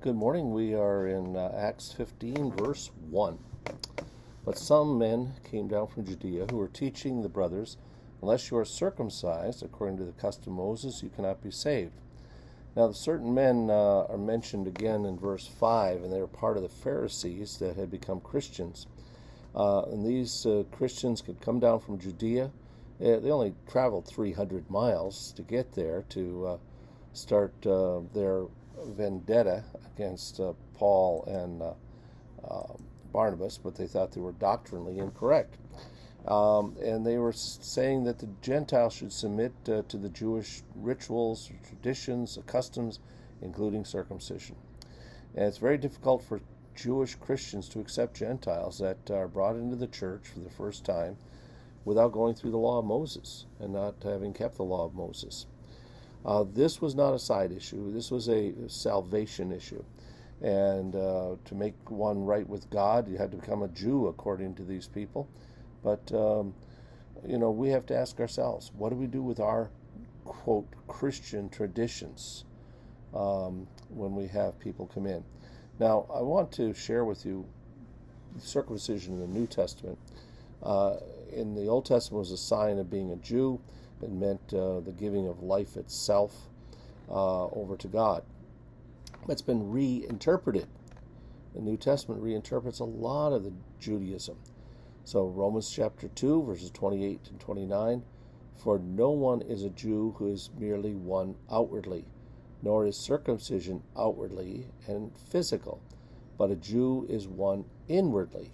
Good morning. We are in Acts 15, verse 1. But some men came down from Judea who were teaching the brothers, unless you are circumcised according to the custom of Moses, you cannot be saved. Now, the certain men are mentioned again in verse 5, and they were part of the Pharisees that had become Christians. And these Christians could come down from Judea. They only traveled 300 miles to get there to start their vendetta against Paul and Barnabas, but they thought they were doctrinally incorrect. And they were saying that the Gentiles should submit to the Jewish rituals, traditions, customs, including circumcision. And it's very difficult for Jewish Christians to accept Gentiles that are brought into the church for the first time without going through the law of Moses and not having kept the law of Moses. This was not a side issue. This was a salvation issue. And to make one right with God, you had to become a Jew according to these people. But, we have to ask ourselves, what do we do with our, quote, Christian traditions when we have people come in? Now, I want to share with you circumcision in the New Testament. In the Old Testament was a sign of being a Jew. It meant the giving of life itself over to God. It's been reinterpreted. The New Testament reinterprets a lot of the Judaism. So Romans chapter 2, verses 28 and 29, for no one is a Jew who is merely one outwardly, nor is circumcision outwardly and physical, but a Jew is one inwardly,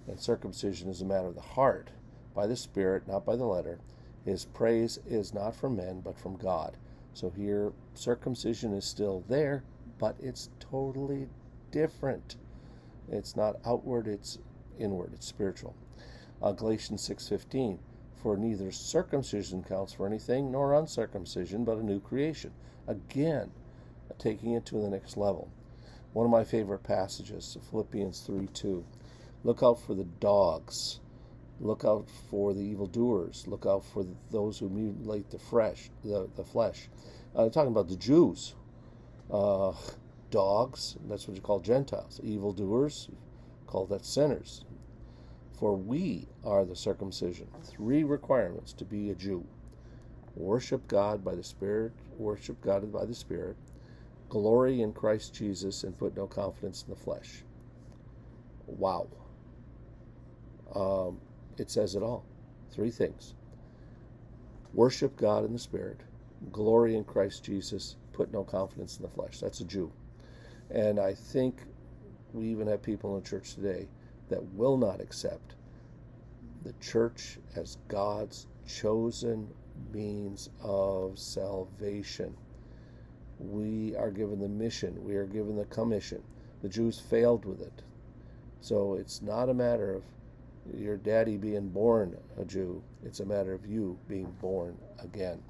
and circumcision is a matter of the heart, by the Spirit, not by the letter. His praise is not from men, but from God. So here, circumcision is still there, but it's totally different. It's not outward, it's inward, it's spiritual. Galatians 6:15, for neither circumcision counts for anything, nor uncircumcision, but a new creation. Again, taking it to the next level. One of my favorite passages, Philippians 3:2. Look out for the dogs. Look out for the evildoers. Look out for those who mutilate the flesh. Talking about the Jews. Dogs, that's what you call Gentiles. Evildoers, call that sinners. For we are the circumcision. 3 requirements to be a Jew. Worship God by the Spirit. Worship God by the Spirit. Glory in Christ Jesus and put no confidence in the flesh. Wow. It says it all. 3 things. Worship God in the Spirit. Glory in Christ Jesus. Put no confidence in the flesh. That's a Jew. And I think we even have people in the church today that will not accept the church as God's chosen means of salvation. We are given the mission. We are given the commission. The Jews failed with it. So it's not a matter of your daddy being born a Jew. It's a matter of you being born again.